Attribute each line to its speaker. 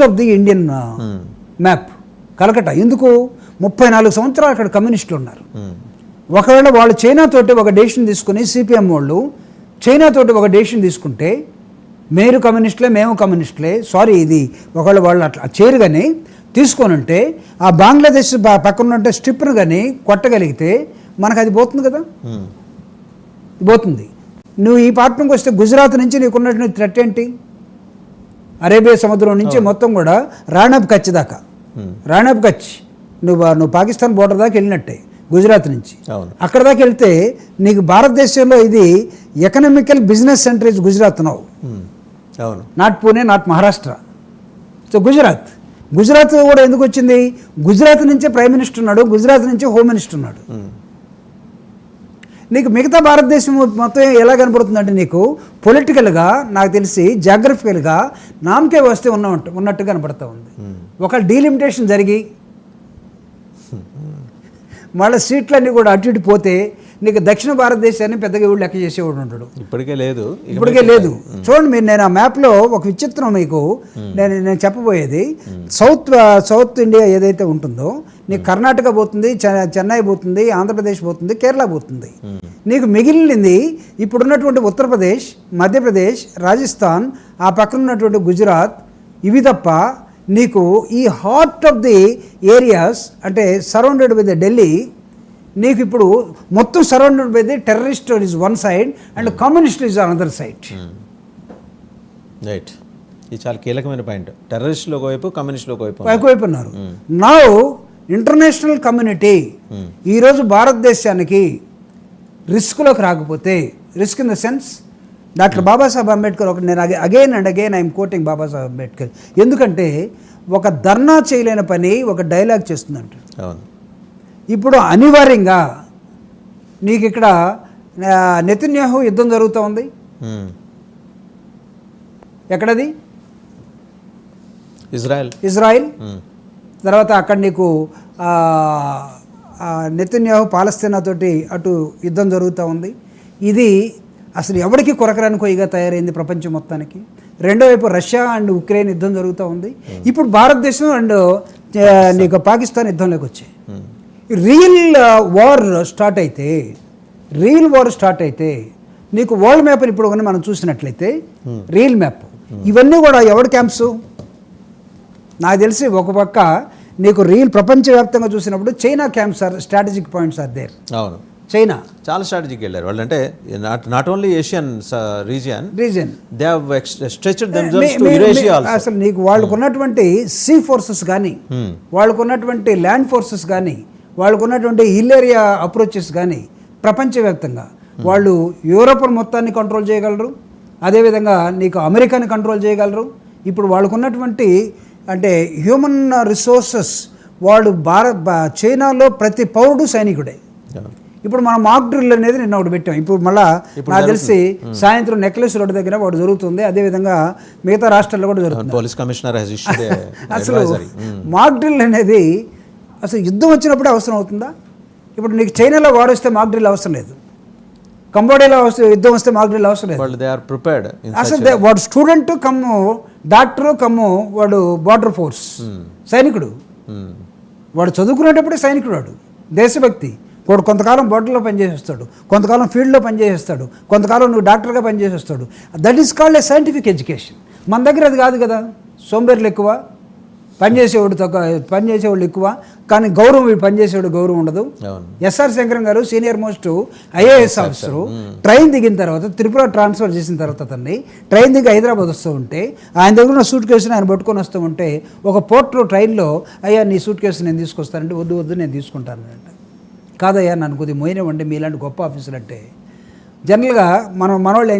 Speaker 1: Of the Indian map Calcutta. ఎందుకు 34 సంవత్సరాలు అక్కడ కమ్యూనిస్టులు ఉన్నారు. ఒకవేళ వాళ్ళు చైనాతోటి ఒక డెసిషన్ తీసుకుని సిపిఎం వాళ్ళు చైనాతోటి ఒక డెసిషన్ తీసుకుంటే మీరు కమ్యూనిస్టులే మేము కమ్యూనిస్టులే సారీ ఇది ఒకవేళ వాళ్ళు అట్లా చేరు కానీ తీసుకొని ఉంటే ఆ బంగ్లాదేశ్ పక్కన ఉంటే స్ట్రిప్ను కానీ కొట్టగలిగితే మనకు అది పోతుంది కదా, పోతుంది. నువ్వు ఈ పార్ట్నర్కి వస్తే గుజరాత్ నుంచి నీకున్నట్టు థ్రెట్ ఏంటి? అరేబియా సముద్రం నుంచి మొత్తం కూడా రాణాబ్ కచ్ దాకా, రాణాబ్ కచ్ నువ్వు పాకిస్తాన్ బోర్డర్ దాకా వెళ్ళినట్టే గుజరాత్ నుంచి. అక్కడ దాకా వెళ్తే నీకు భారతదేశంలో ఇది economical business centre is Gujarat now, not Pune, not Maharashtra. So Gujarat కూడా ఎందుకు వచ్చింది? గుజరాత్ నుంచే ప్రైమ్ మినిస్టర్ ఉన్నాడు, గుజరాత్ నుంచే హోమ్ మినిస్టర్ ఉన్నాడు. నీకు మిగతా భారతదేశం మొత్తం ఎలా కనపడుతుందంటే నీకు పొలిటికల్గా నాకు తెలిసి జాగ్రఫికల్గా నామకే వస్తే ఉన్నట్టు కనపడుతూ ఉంది. ఒక డీలిమిటేషన్ జరిగి మళ్ళీ సీట్లన్నీ కూడా అటు ఇటు పోతే నీకు దక్షిణ భారతదేశాన్ని పెద్దగా ఎవరు లెక్క చేసేవాడు ఉంటాడు. ఇప్పటికే లేదు. చూడండి మీరు, నేను ఆ మ్యాప్లో ఒక విచిత్రం మీకు నేను చెప్పబోయేది, సౌత్ ఇండియా ఏదైతే ఉంటుందో నీకు కర్ణాటక పోతుంది, చెన్నై పోతుంది, ఆంధ్రప్రదేశ్ పోతుంది, కేరళ పోతుంది. నీకు మిగిలింది ఇప్పుడున్నటువంటి ఉత్తరప్రదేశ్, మధ్యప్రదేశ్, రాజస్థాన్, ఆ పక్కన ఉన్నటువంటి గుజరాత్, ఇవి తప్ప నీకు ఈ హార్ట్ ఆఫ్ ది ఏరియాస్ అంటే సరౌండెడ్ విత్ ఢిల్లీ, నీకు ఇప్పుడు మొత్తం surrounded by the terrorist is one side and communist is another side.
Speaker 2: Right, ఇది చాలా కీలకమైన పాయింట్. టెర్రరిస్టులు ఒకవైపు, కమ్యూనిస్టులు
Speaker 1: ఒకవైపు ఉన్నారు. నౌ ఇంటర్నేషనల్ కమ్యూనిటీ ఈరోజు భారతదేశానికి రిస్క్లోకి రాకపోతే, risk in the sense doctor Babasaheb Ambedkar ఒక, నేను again and again I'm quoting Babasaheb Ambedkar, ఎందుకంటే ఒక ధర్నా చేయలేని పని ఒక డైలాగ్ చేస్తుందంట. ఇప్పుడు అనివార్యంగా నీకు ఇక్కడ నెతన్యాహు యుద్ధం జరుగుతూ ఉంది. ఎక్కడది? ఇజ్రాయెల్. తర్వాత అక్కడ నీకు నెతన్యాహు పాలస్తీనా తోటి అటు యుద్ధం జరుగుతూ ఉంది. ఇది అసలు ఎవరికి కొరకరాని కొయ్యగా తయారైంది ప్రపంచం మొత్తానికి. రెండో వైపు రష్యా అండ్ ఉక్రెయిన్ యుద్ధం జరుగుతూ ఉంది. ఇప్పుడు భారతదేశం అండ్ నీకు పాకిస్తాన్ యుద్ధంలోకి వచ్చాయి. రియల్ వార్ స్టార్ట్ అయితే నీకు వరల్డ్ మ్యాప్ ఇప్పుడు మనం చూసినట్లయితే రియల్ మ్యాప్ ఇవన్నీ కూడా ఎవరి క్యాంప్స్? నాకు తెలిసి ఒక పక్క నీకు రియల్ ప్రపంచవ్యాప్తంగా చూసినప్పుడు China camps are strategic points are there. China చాలా
Speaker 2: స్ట్రాటజిక్ వెళ్ళారు వాళ్ళు. అంటే not only Asian region they have stretched themselves to Eurasia also.
Speaker 1: అసలు నీకు వాళ్ళకు ఉన్నటువంటి సీ ఫోర్సెస్ కానీ, వాళ్ళకు ఉన్నటువంటి ల్యాండ్ ఫోర్సెస్ కానీ, వాళ్ళకు ఉన్నటువంటి హిల్ ఏరియా అప్రోచెస్ కానీ ప్రపంచవ్యాప్తంగా వాళ్ళు యూరోప్ మొత్తాన్ని కంట్రోల్ చేయగలరు. అదేవిధంగా నీకు అమెరికాని కంట్రోల్ చేయగలరు. ఇప్పుడు వాళ్ళకు ఉన్నటువంటి అంటే హ్యూమన్ రిసోర్సెస్, వాళ్ళు చైనాలో ప్రతి పౌరుడు సైనికుడే. ఇప్పుడు మనం మాక్ డ్రిల్ అనేది నిన్న ఒకటి పెట్టాం. ఇప్పుడు మళ్ళీ నాకు తెలిసి సాయంత్రం నెక్లెస్ రోడ్డు దగ్గర ఒకటి జరుగుతుంది. అదేవిధంగా మిగతా రాష్ట్రాల్లో కూడా జరుగుతుంది.
Speaker 2: పోలీస్ కమిషనర్
Speaker 1: అసలు మాక్ డ్రిల్ అనేది అసలు యుద్ధం వచ్చినప్పుడే అవసరం అవుతుందా? ఇప్పుడు నీకు చైనాలో వాడు వస్తే మాక్ డ్రిల్ అవసరం లేదు, కంబోడియాలో యుద్ధం వస్తే మాక్ డ్రిల్ అవసరం లేదు. అసలు వాడు స్టూడెంట్ కమ్ము డాక్టరు కమ్ము వాడు బార్డర్ ఫోర్స్ సైనికుడు. వాడు చదువుకునేటప్పుడే సైనికుడు, వాడు దేశభక్తి. వాడు కొంతకాలం బార్డర్లో పనిచేసేస్తాడు, కొంతకాలం ఫీల్డ్లో పనిచేసేస్తాడు, కొంతకాలం నువ్వు డాక్టర్గా పనిచేసేస్తాడు. That is called a scientific education. మన దగ్గర అది కాదు కదా. సోంబేర్లు ఎక్కువ, పనిచేసేవాళ్ళు ఎక్కువ, కానీ గౌరవం పనిచేసేవాడు గౌరవం ఉండదు. ఎస్ఆర్ శంకరన్ గారు senior most IAS officer train దిగిన తర్వాత త్రిపుర ట్రాన్స్ఫర్ చేసిన తర్వాత అతన్ని ట్రైన్ దిగి హైదరాబాద్ వస్తూ ఉంటే ఆయన దగ్గర ఉన్న సూట్ కేసుని ఆయన పట్టుకొని వస్తూ ఉంటే ఒక పోర్ట్లో ట్రైన్లో, అయ్యా నీ సూట్ కేసు నేను తీసుకొస్తానంటే వద్దు నేను తీసుకుంటాను అంట. కాదయ్యా నన్ను కొద్దిగా మోయినవ్వండి, మీలాంటి గొప్ప ఆఫీసులు అంటే. జనరల్గా మనవాళ్ళు ఏం